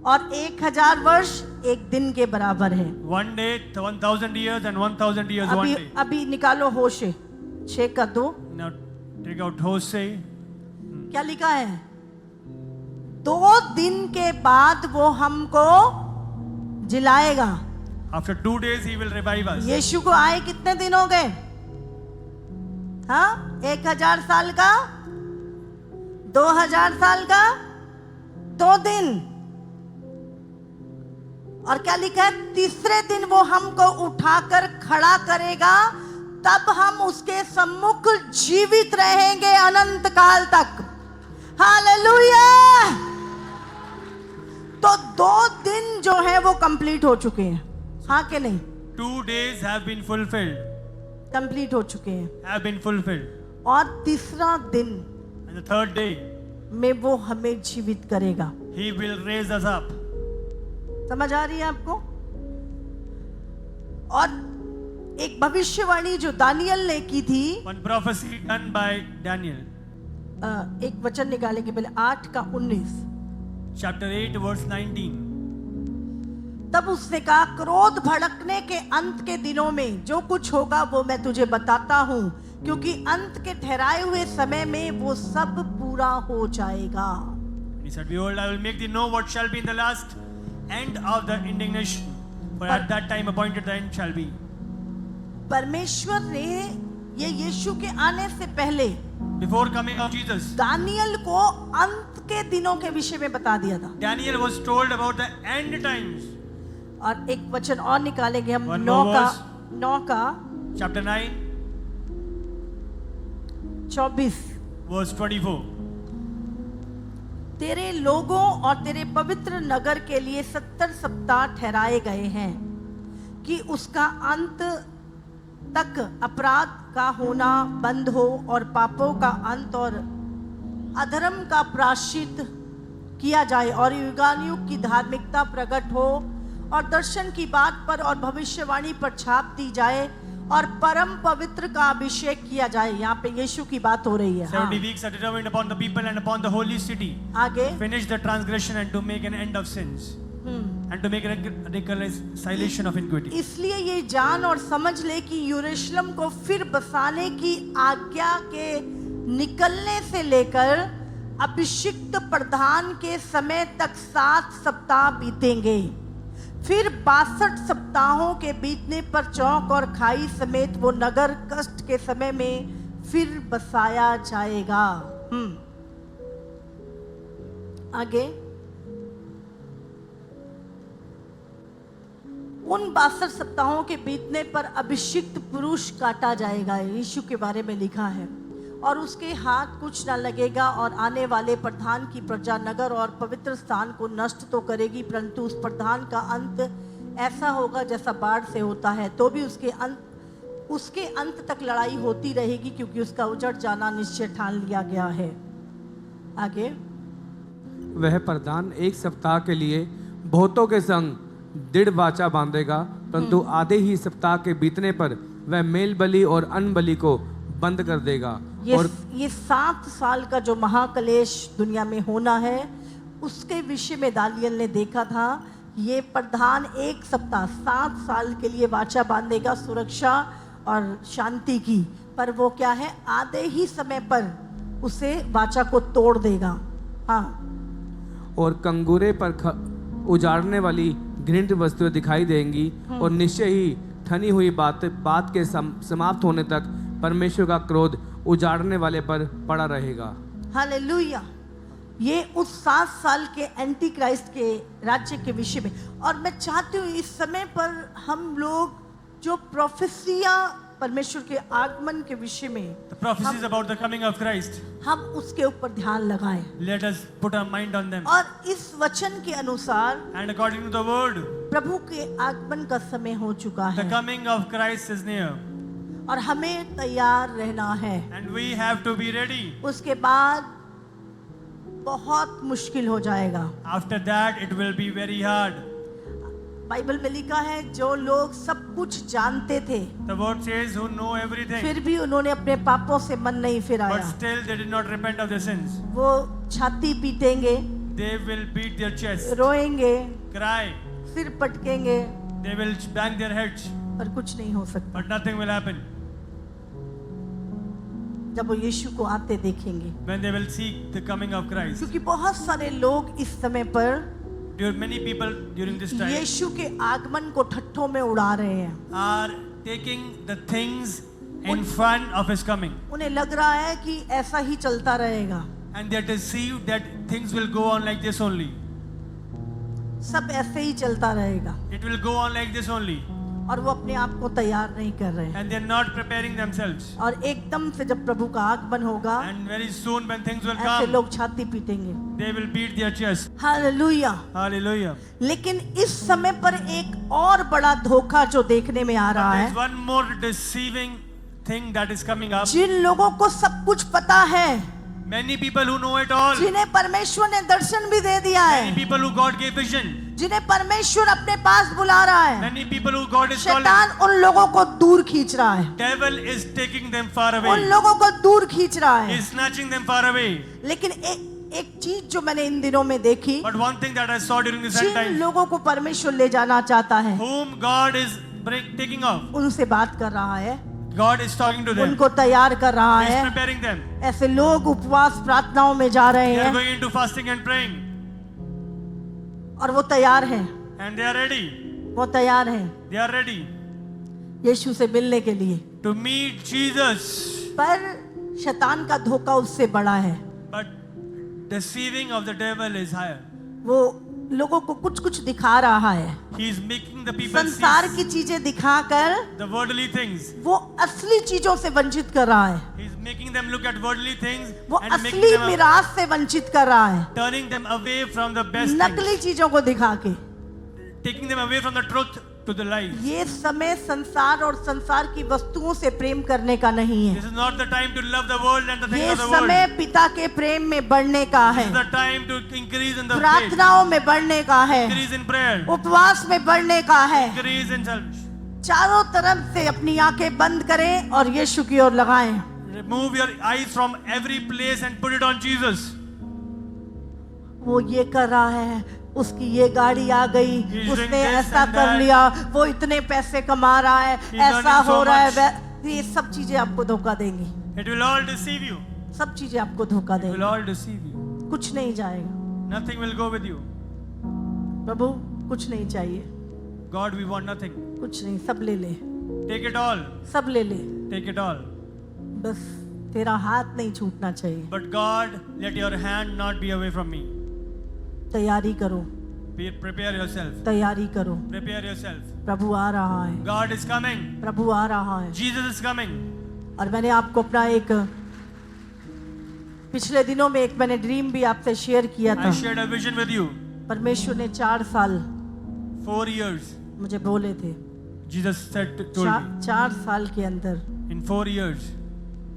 और 1000 वर्ष एक दिन के बराबर है। 1 day, 1,000 years, and 1,000 years 1 day. अभी निकालो होशे 6 का 2। Now take out Hosea क्या लिखा है? 2 दिन के बाद वो हमको जिलाएगा। After 2 days he will revive us. यीशु को आए कितने दिन हो गए? हाँ, 1000 साल का, 2000 साल का, 2 दिन। और क्या लिखा है? तीसरे दिन वो हमको उठाकर खड़ा करेगा, तब हम उसके सम्मुख जीवित रहेंगे अनंत काल तक। हालेलुया। तो 2 दिन जो है वो कंप्लीट हो चुके हैं, हाँ कि नहीं? 2 days have been fulfilled. Complete हो चुके हैं। Have been fulfilled. और तीसरा दिन And the 3rd day में वो हमें जीवित करेगा। he will raise us up. समझ आ रही है आपको? और एक भविष्यवाणी जो दानियल ने की थी, One prophecy done by Daniel. एक वचन निकाले के पहले 8:19। Chapter 8 verse 19. तब उसने कहा, क्रोध भड़कने के अंत के दिनों में जो कुछ होगा वो मैं तुझे बताता हूं, क्योंकि अंत के ठहराए हुए समय में वो सब पूरा हो जाएगा। He said, behold, I will make thee know what shall be in the last end of the indignation, for at that time appointed the end shall be. परमेश्वर ने ये यीशु के आने से पहले Before coming of Jesus, Daniel को अंत के दिनों के विषय में बता दिया था। Daniel was told about the end times. और एक वचन और निकालेंगे हम, One 9 more verse. 9 Chapter 9 24। verse 24. तेरे लोगों और तेरे पवित्र नगर के लिए 70 सप्ताह ठहराए गए हैं कि उसका अंत तक अपराध का होना बंद हो और पापों का अंत और अधर्म का प्रायश्चित किया जाए और युगानुयुग की धार्मिकता प्रकट हो और दर्शन की बात पर और भविष्यवाणी पर छाप दी जाए और परम पवित्र का अभिषेक किया जाए। यहाँ पे यीशु की बात हो रही है। 70 weeks are determined upon the people and upon the holy city. आगे Finish the transgression and to make an end of sins. And to make a reconciliation of iniquity. इसलिए ये जान और समझ ले कि यरूशलेम को फिर बसाने की आज्ञा के निकलने से लेकर अभिषिक्त प्रधान के समय तक 7 सप्ताह बीतेंगे। फिर 62 सप्ताहों के बीतने पर चौक और खाई समेत वो नगर कष्ट के समय में फिर बसाया जाएगा। आगे उन 62 सप्ताहों के बीतने पर अभिषिक्त पुरुष काटा जाएगा। यीशु के बारे में लिखा है, और उसके हाथ कुछ न लगेगा और आने वाले प्रधान की प्रजा नगर और पवित्र स्थान को नष्ट तो करेगी, परंतु उस प्रधान का अंत ऐसा होगा जैसा बाढ़ से होता है, तो भी उसके अंत तक लड़ाई होती रहेगी, क्योंकि उसका उजड़ जाना निश्चय ठान लिया गया है। आगे वह प्रधान 1 सप्ताह के लिए बहुतों के संग दृढ़ वाचा बांधेगा, परंतु आधे ही सप्ताह के बीतने पर वह मेल बलि और अन्न बलि को बंद कर देगा। और ये 7 साल का जो महाक्लेश दुनिया में होना है, उसके विषय में दानियल ने देखा था। ये प्रधान 1 सप्ताह 7 साल के लिए वाचा बांधेगा सुरक्षा और शांति की, पर वो क्या है, आधे ही समय पर उसे वाचा को तोड़ देगा। हाँ, और कंगूरे पर उजाड़ने वाली घृणित वस्तुएं दिखाई देंगी, और निश्चय ही ठनी हुई बात के समाप्त होने तक परमेश्वर का क्रोध उजाड़ने वाले पर पड़ा रहेगा। हालेलुया। ये उस 7 साल के एंटी क्राइस्ट के राज्य के विषय में, और मैं चाहती हूँ इस समय पर हम लोग जो प्रोफेसियां परमेश्वर के आगमन के विषय में, The prophecies about the coming of Christ, हम उसके ऊपर ध्यान लगाएं। let us put our mind on them. और इस वचन के अनुसार And according to the word, प्रभु के आगमन का समय हो चुका the है, coming of Christ is near. और हमें तैयार रहना है। And we have to be ready. उसके बाद बहुत मुश्किल हो जाएगा। After that, it will be very hard. Bible में लिखा है, जो लोग सब कुछ जानते थे, The word says, who know everything, फिर भी उन्होंने अपने पापों से मन नहीं but Firayalal, still they did not repent of their sins. वो छाती पीटेंगे, They will beat their chest, रोएंगे, cry, सिर पटकेंगे, they will bang their heads, पर कुछ नहीं हो सकता। but nothing will happen. जब वो यीशु को आते देखेंगे, when they will see the coming of Christ. क्योंकि बहुत सारे लोग इस समय पर Many people during this time यीशु के आगमन को ठट्ठों में उड़ा रहे हैं। are taking the things in front of his coming, उन्हें लग रहा है कि ऐसा ही चलता रहेगा, and they are deceived that things will go on like this only. सब ऐसे ही चलता रहेगा, It will go on like this only, और वो अपने आप को तैयार नहीं कर रहे हैं। and they are not preparing themselves. और एकदम से जब प्रभु का आगमन होगा, And very soon when things will ऐसे come, लोग छाती पीटेंगे। they will beat their chest. Hallelujah. Hallelujah. लेकिन इस समय पर एक और बड़ा धोखा जो देखने में आ रहा There is है, one more deceiving thing that is coming up. जिन लोगों को सब कुछ पता है, Many people who know it all, जिन्हें परमेश्वर ने दर्शन भी दे दिया many है, people who God gave vision, जिन्हें परमेश्वर अपने पास बुला रहा है, many people who God is calling, शैतान उन लोगों को दूर खींच रहा है, devil is taking them far उन away, लोगों को दूर खींच रहा है। is snatching them far away. लेकिन एक चीज जो मैंने इन दिनों में देखी, But one thing that I saw during this end Jin time, लोगों को परमेश्वर ले जाना चाहता है, whom God is taking off, उनसे बात कर रहा है, God is talking to them, उनको तैयार कर रहा He is है। preparing them. ऐसे लोग उपवास प्रार्थनाओं में जा रहे They are हैं going into fasting and praying, और वो तैयार हैं, and they are ready. वो तैयार हैं They are ready यीशु से मिलने के लिए। to meet Jesus. पर शैतान का धोखा उससे बड़ा है। But deceiving of the devil is higher. वो लोगों को कुछ कुछ दिखा रहा है, He is making the people संसार see की चीजें दिखाकर the worldly things. वो असली चीजों से वंचित कर रहा है, He is making them look at worldly things वो and making असली them मिराज से वंचित कर रहा है, turning them away from the best नकली things, चीजों को दिखा के। taking them away from the truth to the lies. ये समय संसार और संसार की वस्तुओं से प्रेम करने का नहीं This है, is not the time to love the world and the things ये of the world. समय पिता के प्रेम में बढ़ने का This है, is the time to increase in the faith, प्रार्थनाओं में बढ़ने का है, increase in prayer, उपवास में बढ़ने का है। increase in self. चारों तरफ से अपनी आंखें बंद करें और यीशु की ओर लगाएं। Remove your eyes from every place and put it on Jesus. वो ये कर रहा है, उसकी ये गाड़ी आ गई, He's उसने doing this ऐसा and कर that. लिया, वो इतने पैसे कमा रहा है, He's ऐसा earning so हो रहा है, much. ये सब चीजें आपको धोखा देंगी, It will all deceive you. सब चीजें आपको धोखा It will देंगी, all deceive you. कुछ नहीं जाएगा। Nothing will go with you. प्रभु कुछ नहीं चाहिए, God, we want nothing. कुछ नहीं, सब ले ले, Take it all. सब ले ले, Take it all. बस तेरा हाथ नहीं छूटना चाहिए। But God, let your hand not be away from me. तैयारी करो, Prepare yourself. तैयारी करो, Prepare yourself. प्रभु आ रहा है, God is coming. प्रभु आ रहा है। Jesus is coming. और मैंने आपको अपना एक पिछले दिनों में एक मैंने ड्रीम भी आपसे शेयर किया था। I shared a vision with you. परमेश्वर ने 4 साल 4 years. मुझे बोले थे, Jesus said, told me, 4 साल के अंदर in 4 years,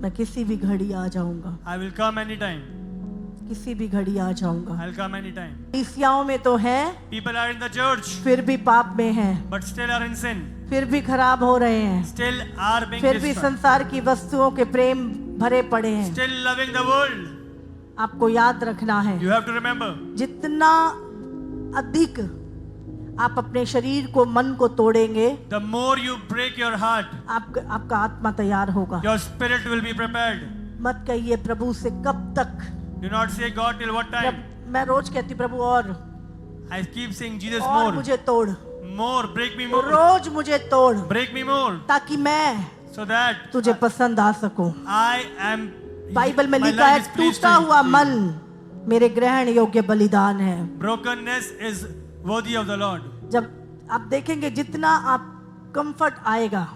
मैं किसी भी घड़ी आ जाऊंगा, I will come anytime. किसी भी घड़ी आ जाऊंगा। I'll come anytime. ईसाइयों में तो है, People are in the church, फिर भी पाप में हैं, but still are in sin. फिर भी खराब हो रहे हैं, Still are being फिर भी destroyed. संसार की वस्तुओं के प्रेम भरे पड़े हैं। Still loving the world. आपको याद रखना है, You have to remember, जितना अधिक आप अपने शरीर को, मन को तोड़ेंगे, the more you break your heart, आपका आत्मा तैयार होगा। your spirit will be prepared. मत कहिए प्रभु से कब तक। Do not say God till what time. मैं रोज कहती हूँ, प्रभु और I keep saying Jesus और more, मुझे तोड़, more, break me more, रोज मुझे तोड़, break me more, ताकि मैं so that तुझे पसंद आ सकूं। I am. बाइबल में my लिखा है, life is pleased टूटा to हुआ you. मन मेरे ग्रहण योग्य बलिदान है। Brokenness is worthy of the Lord. जब आप देखेंगे, जितना आप कंफर्ट आएगा,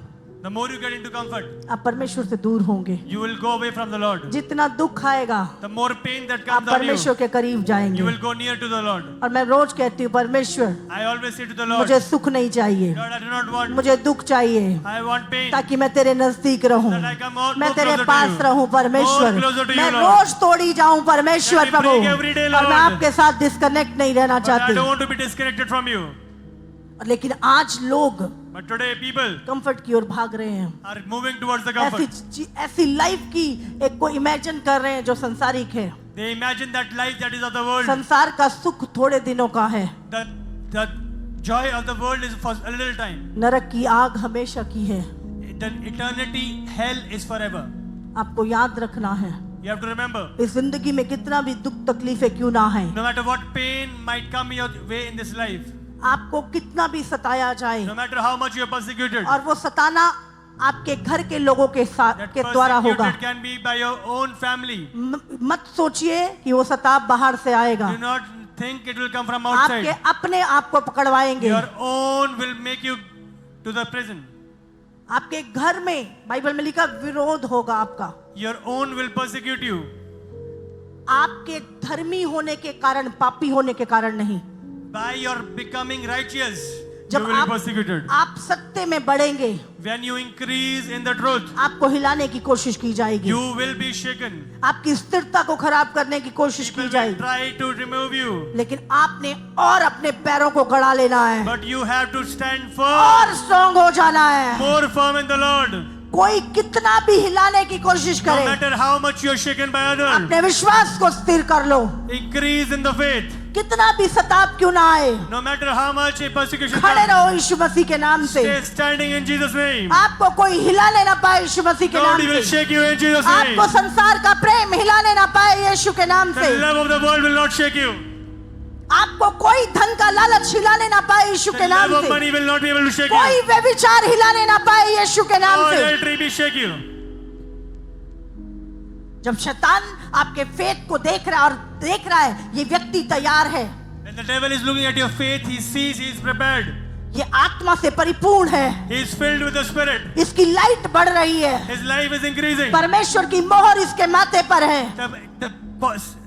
The more you get into comfort, आप परमेश्वर से दूर होंगे। you will go away from the Lord. जितना दुख आएगा, The more pain that आप comes on you, परमेश्वर के करीब you जाएंगे। will go near to the Lord. और मैं रोज कहती हूँ, परमेश्वर I always say to the Lord, मुझे सुख नहीं चाहिए, God, I do not want, मुझे दुख चाहिए, I want pain. ताकि मैं तेरे नजदीक रहूं, That I come more मैं तेरे closer to पास you. रहूं परमेश्वर, More closer to you, मैं Lord. रोज तोड़ी जाऊं परमेश्वर Let me प्रभु, break every day, और मैं Lord. आपके साथ डिस्कनेक्ट नहीं रहना But I चाहती। don't want to be disconnected from you. लेकिन आज लोग But today people कंफर्ट की ओर भाग रहे हैं, are moving towards the comfort. ऐसी लाइफ की एक को इमेजिन कर रहे हैं जो संसारिक है। They imagine that life that is of the world. संसार का सुख थोड़े दिनों का है, The joy of the world is for a little time. नरक की आग हमेशा की है। The eternity, hell is forever. आपको याद रखना है, You have to remember, इस जिंदगी में कितना भी दुख तकलीफें क्यों ना है, no matter what pain might come your way in this life, आपको कितना भी सताया जाए, no matter how much you are persecuted, और वो सताना आपके घर के लोगों के साथ that के द्वारा होगा। persecuted can be by your own family. मत सोचिए कि वो सताव बाहर से आएगा, Do not think it will come from आपके outside. अपने आप को पकड़वाएंगे। Your own will make you to the prison. आपके घर में बाइबल में लिखा विरोध होगा आपका, Your own will persecute you. आपके धर्मी होने के कारण, पापी होने के कारण नहीं। By your becoming righteous, you जब will be persecuted. आप सत्य में बढ़ेंगे, When you increase in the truth, आपको हिलाने की कोशिश की जाएगी, you will be shaken. आपकी स्थिरता को खराब करने की कोशिश People की will जाएगी, try to remove you, लेकिन आपने और अपने पैरों को गड़ा लेना है, but you have to stand firm, और स्ट्रॉन्ग हो जाना है। more firm in the Lord. कोई कितना भी हिलाने की कोशिश No करे, matter how much you are shaken by others, अपने विश्वास को स्थिर कर लो। increase in the faith. कितना भी सताव क्यों ना आए, No matter how much a persecution खड़े comes, रहो यीशु मसीह के नाम से। stay standing in Jesus' name. आपको कोई हिलाने ना पाए यीशु मसीह के नाम Nobody will से। shake you in Jesus' name. आपको संसार का प्रेम हिलाने ना पाए यीशु के नाम The से। love of the world will not shake you. आपको कोई धन का लालच हिलाने ना पाए यीशु The के नाम love of से। money will not be able to shake कोई you. व्यभिचार हिलाने ना पाए यीशु के नाम No से। adultery will shake you. जब शैतान आपके फेथ को देख रहा है ये व्यक्ति तैयार है, When the devil is looking at your faith, he sees he is prepared. ये आत्मा से परिपूर्ण है, He is filled with the Spirit. इसकी लाइट बढ़ रही है, His life is increasing. परमेश्वर की मोहर इसके माथे पर है,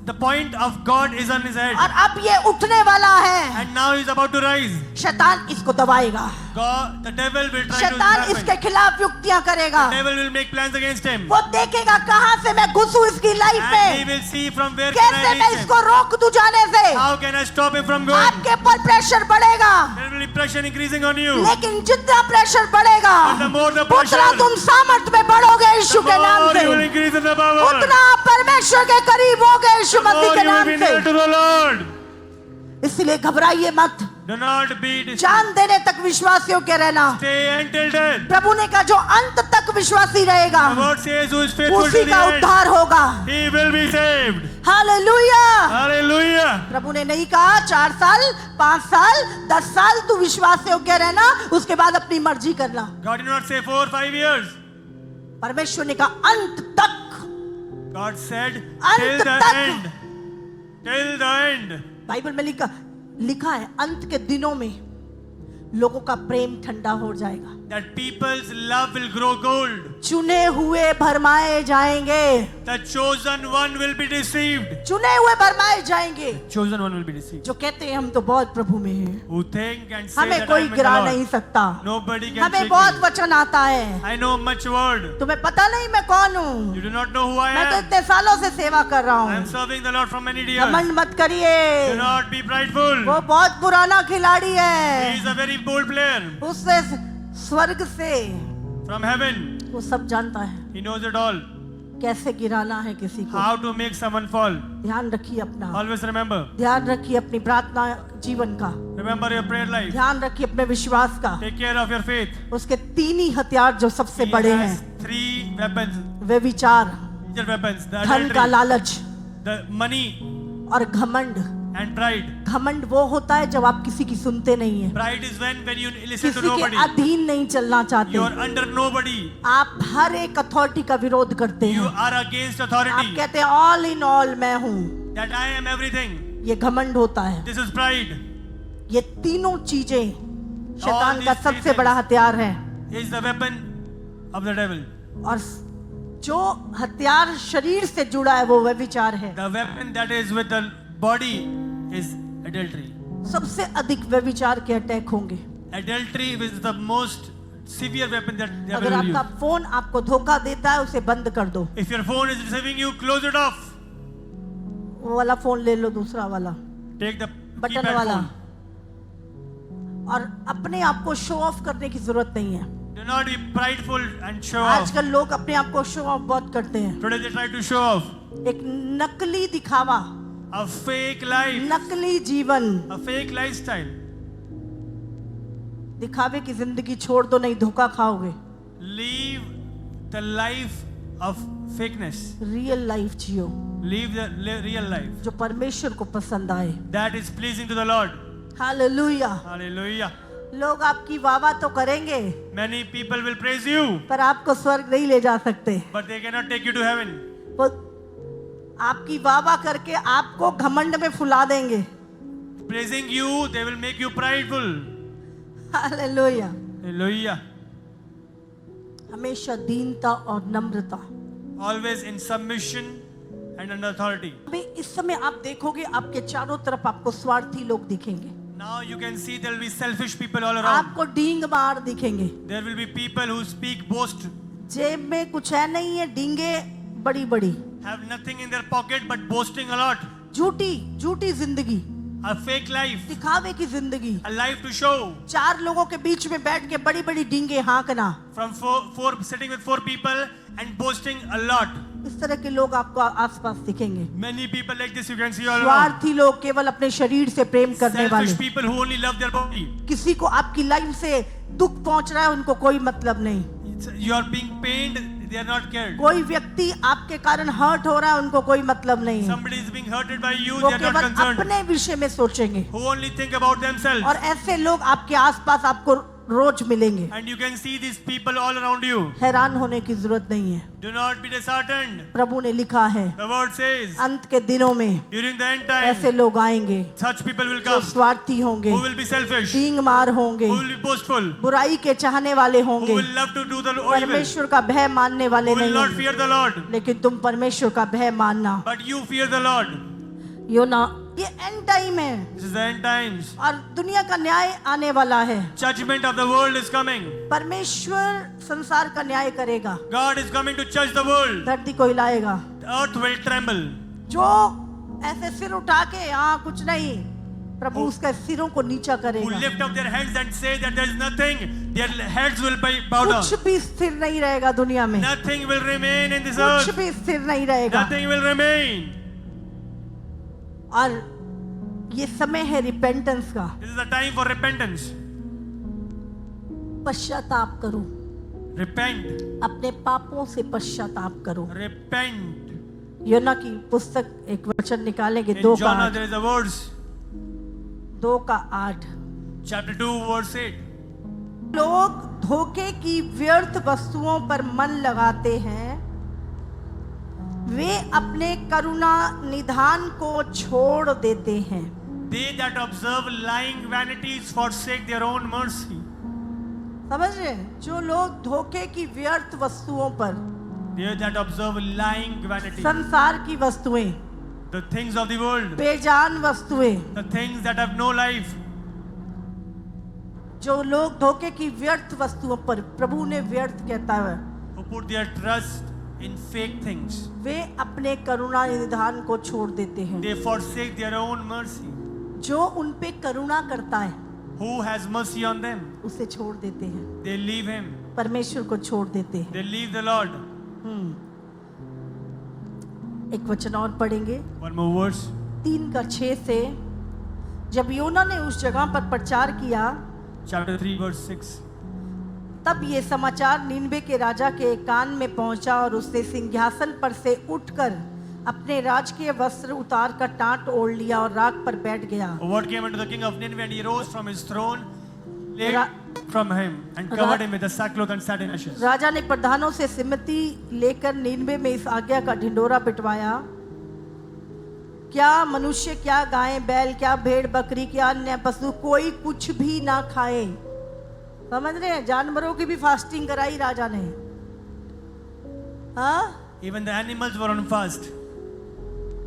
The point of God is on his head. और अब ये उठने वाला है। And now he is about to rise. शैतान इसको दबाएगा, God, the devil will try to शैतान trap him. इसके खिलाफ युक्तियां करेगा। The devil will make plans against him. वो देखेगा कहां से मैं घुसूं इसकी लाइफ And he में, will see from where can कैसे I मैं reach him. इसको रोक दूं जाने से। How can I stop him from going? आपके ऊपर प्रेशर बढ़ेगा, There will be pressure increasing on you. लेकिन जितना प्रेशर बढ़ेगा But the more the pressure, उतना तुम सामर्थ में बढ़ोगे यीशु The के नाम more से, you will increase in the power. उतना आप परमेश्वर के करीब होगे यीशु The मसीह more के you will नाम be से। near to the Lord. इसलिए घबराइए मत, Do not be discouraged. जान देने तक विश्वासियों के रहना। Stay until death. प्रभु ने कहा जो अंत तक विश्वासी रहेगा The word says who is faithful उसी to the का end, उद्धार होगा। he will be saved. Hallelujah. Hallelujah. प्रभु ने नहीं कहा 4 साल 5 साल 10 साल तू विश्वासियों के रहना, उसके बाद अपनी मर्जी करना। God did not say 4 or 5 years. परमेश्वर ने कहा अंत तक, God said till अंत the तक। end. Till the end. Bible में लिखा है अंत के दिनों में लोगों का प्रेम ठंडा हो जाएगा, That people's love will grow cold. चुने हुए भरमाए जाएंगे, The chosen one will be deceived. चुने हुए भरमाए जाएंगे। Chosen one will be deceived. जो कहते हैं हम तो बहुत प्रभु में हैं, Who think and say हमें that I कोई am in the गिरा Lord. नहीं सकता, Nobody can हमें shake बहुत me. वचन आता है, I know much word. तुम्हें पता नहीं मैं कौन हूँ, You do not know who I मैं तो am. इतने सालों से सेवा कर रहा I am हूँ। serving the Lord for many years. घमंड मत करिए, Do not be prideful. वो बहुत पुराना खिलाड़ी He है, is a very bold player. उससे स्वर्ग से From heaven, वो सब जानता है, he knows it all. कैसे गिराना है किसी को। How to make someone fall. ध्यान रखिए अपना, Always remember. ध्यान रखिए अपनी प्रार्थना जीवन का, Remember your prayer life. ध्यान रखिए अपने विश्वास का। Take care of your faith. उसके 3 ही हथियार जो सबसे He बड़े has हैं, 3 weapons. वे विचार, Major weapons. The धन का adultery, लालच the money, और घमंड। and pride. घमंड वो होता है जब आप किसी की सुनते नहीं है, Pride is when you listen to किसी के nobody. अधीन नहीं चलना You चाहते, are under nobody. आप हर एक अथॉरिटी का विरोध करते You हैं, are against आप authority. कहते हैं ऑल इन ऑल मैं हूँ, That I am everything. ये घमंड होता है। This is pride. ये तीनों चीजें शैतान these का three सबसे बड़ा things. हथियार है, Is the weapon of the devil. और जो हथियार शरीर से जुड़ा है वो व्यभिचार है। The weapon that is with the body is adultery. सबसे अधिक व्यभिचार के अटैक होंगे। Adultery is the most severe weapon that the अगर devil will आपका use. फोन आपको धोखा देता है उसे बंद कर दो, If your phone is deceiving you, close it off. वो वाला फोन ले लो, दूसरा वाला Take the बटन keypad वाला, phone. और अपने आप को शो ऑफ करने की जरूरत नहीं है। Do not be prideful and show off. आजकल लोग अपने आप को शो ऑफ बहुत करते हैं, Today they try to show off. एक नकली दिखावा, A fake life. नकली जीवन, A fake lifestyle. दिखावे की जिंदगी छोड़ दो, नहीं धोखा खाओगे। Leave the life of fakeness. Real life Jio Live the real life जो परमेश्वर को पसंद आए। that is pleasing to the Lord. Hallelujah. Hallelujah. लोग आपकी वाह तो करेंगे Many people will praise you, पर आपको स्वर्ग नहीं ले जा सकते। but they cannot take you to heaven. वो आपकी वाह करके आपको घमंड में फुला देंगे। Praising you, they will make you prideful. Hallelujah. Hallelujah. हमेशा दीनता और नम्रता। Always in submission and under authority. अभी इस समय आप देखोगे आपके चारों तरफ आपको स्वार्थी लोग दिखेंगे। Now you can see there will be selfish people all around. आपको डींग मार दिखेंगे। There will be people who speak boast, जेब में कुछ है नहीं है, डींगे बड़ी बड़ी। have nothing in their pocket but boasting a lot. झूठी जिंदगी, A fake life, दिखावे की जिंदगी। a life to show. चार लोगों के बीच में बैठ के बड़ी बड़ी डींगे हाँकना। From four sitting with four people and boasting a lot. इस तरह के लोग आपको आसपास दिखेंगे। Many people like this you can see all around. स्वार्थी लोग, केवल अपने शरीर से प्रेम करने वाले। Selfish people who only love their body. किसी को आपकी लाइफ से दुख पहुंच रहा है उनको कोई मतलब नहीं। You are being pained, they are not cared. कोई व्यक्ति आपके कारण हर्ट हो रहा है उनको कोई मतलब नहीं है। Somebody is being hurted by you, वो they are not केवल concerned. अपने विषय में सोचेंगे। Who only think about themselves. और ऐसे लोग आपके आसपास आपको रोज मिलेंगे। And you can see these people all around you. हैरान होने की जरूरत नहीं है। Do not be disheartened. प्रभु ने लिखा है The word says, अंत के दिनों में during the end time, ऐसे लोग आएंगे such people will जो come, स्वार्थी होंगे, who will be selfish, who डींग मार होंगे, will be boastful, बुराई के चाहने वाले who होंगे, will love to do the evil, परमेश्वर का भय मानने वाले who will नहीं not होंगे। fear the Lord. लेकिन तुम परमेश्वर का भय मानना। But you fear the Lord. ये एंड टाइम है This is the end times. और दुनिया का न्याय आने वाला है। Judgment of the world is coming. परमेश्वर संसार का न्याय करेगा। God is coming to judge the world. धरती को हिलाएगा। The earth will tremble. जो ऐसे सिर उठा के हाँ कुछ नहीं, प्रभु उसके सिरों को नीचा Who करेगा। lift up their hands and say that there is nothing, their heads will bow down. कुछ भी स्थिर नहीं रहेगा दुनिया में। Nothing will remain in this कुछ earth. भी स्थिर नहीं रहेगा। Nothing will remain. और ये समय है रिपेंटेंस का। This is the time for repentance. पश्चाताप करो, Repent. अपने पापों से पश्चाताप करो। Repent. योना की पुस्तक एक वचन निकालेंगे, In 2 का Jonah 8। there is a verse. 2 का 8। Chapter 2 verse 8. लोग धोखे की व्यर्थ वस्तुओं पर मन लगाते हैं, वे अपने करुणा निधान को छोड़ देते हैं। They that observe lying vanities forsake their own mercy. समझ रहे हैं? जो लोग धोखे की व्यर्थ वस्तुओं पर, They that observe lying vanities. संसार की वस्तुएं, The things of the world. बेजान वस्तुएं, The things that have no life. जो लोग धोखे की व्यर्थ वस्तुओं पर, प्रभु ने व्यर्थ कहता है, Who put their trust in fake things. वे अपने करुणा निधान को छोड़ देते हैं। They forsake their own mercy. जो उन पे करुणा करता है Who has mercy on them? उसे छोड़ देते हैं, They leave him. परमेश्वर को छोड़ देते हैं। They leave the Lord. एक वचन और पढ़ेंगे, One more verse. 3 का 6 से। जब योना ने उस जगह पर प्रचार किया, Chapter 3 verse 6. तब ये समाचार नीनवे के राजा के कान में पहुंचा और उसने सिंहासन पर से उठकर अपने राजकीय वस्त्र उतार कर टाट ओढ़ लिया और राख पर बैठ गया। A word came unto the king of Nineveh, and he rose from his throne, laid from him, and covered him with the sackcloth and sat in ashes. राजा ने प्रधानों से सम्मति लेकर नीनवे में इस आज्ञा का ढिंडोरा पिटवाया, क्या मनुष्य, क्या गाय बैल, क्या भेड़ बकरी, क्या अन्य पशु, कोई कुछ भी ना खाए। समझ रहे हैं? जानवरों की भी फास्टिंग कराई राजा ने। हाँ, Even the animals were on fast.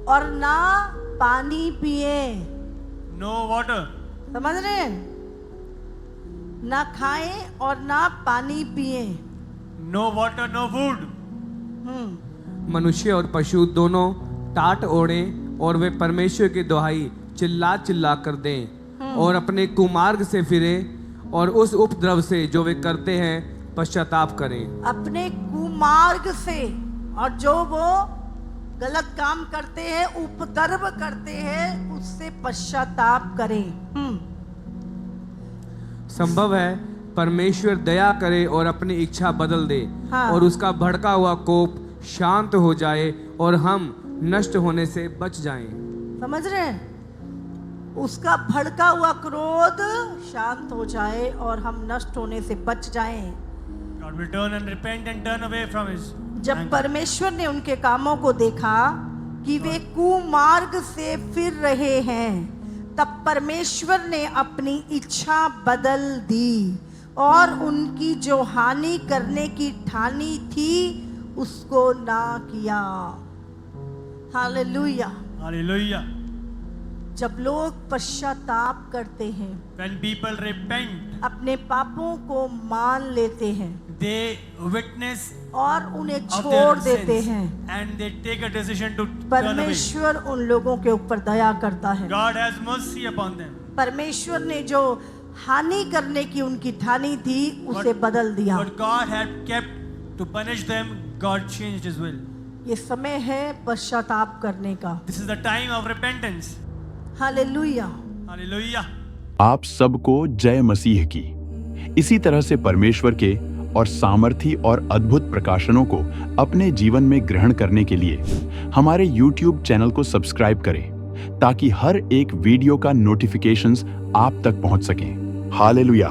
और ना पानी पिए। No water. समझ रहे हैं? ना खाएं और ना पानी पिए। No water, no food. मनुष्य और पशु दोनों टाट ओढ़े और वे परमेश्वर की दुहाई चिल्ला चिल्ला कर दें और अपने कुमार्ग से फिरे और उस उपद्रव से जो वे करते हैं पश्चाताप करें। अपने कुमार्ग से, और जो वो गलत काम करते हैं, उपद्रव करते हैं, उससे पश्चाताप करें। संभव है परमेश्वर दया करे और अपनी इच्छा बदल दे, हाँ। और उसका भड़का हुआ कोप शांत हो जाए और हम नष्ट होने से बच जाएं। समझ रहे हैं? उसका भड़का हुआ क्रोध शांत हो जाए और हम नष्ट होने से बच जाएं। God will turn and repent and turn away from his जब anger. परमेश्वर ने उनके कामों को देखा कि वे कुमार्ग से फिर रहे हैं, तब परमेश्वर ने अपनी इच्छा बदल दी और उनकी जो हानि करने की ठानी थी उसको ना किया। हालेलुया। Hallelujah. जब लोग पश्चाताप करते हैं, When people repent, अपने पापों को मान लेते हैं they witness और उन्हें of छोड़ their देते sins हैं, and they take a decision to turn away. परमेश्वर उन लोगों के ऊपर दया करता है। God has mercy upon them. परमेश्वर ने जो हानि करने की उनकी ठानी थी उसे बदल दिया। What God had kept to punish them, God changed his will. ये समय है पश्चाताप करने का। This is the time of repentance. Hallelujah. Hallelujah. आप सबको जय मसीह की। इसी तरह से परमेश्वर के और सामर्थी और अद्भुत प्रकाशनों को अपने जीवन में ग्रहण करने के लिए हमारे YouTube चैनल को सब्सक्राइब करें ताकि हर एक वीडियो का नोटिफिकेशंस आप तक पहुंच सकें। हालेलुया।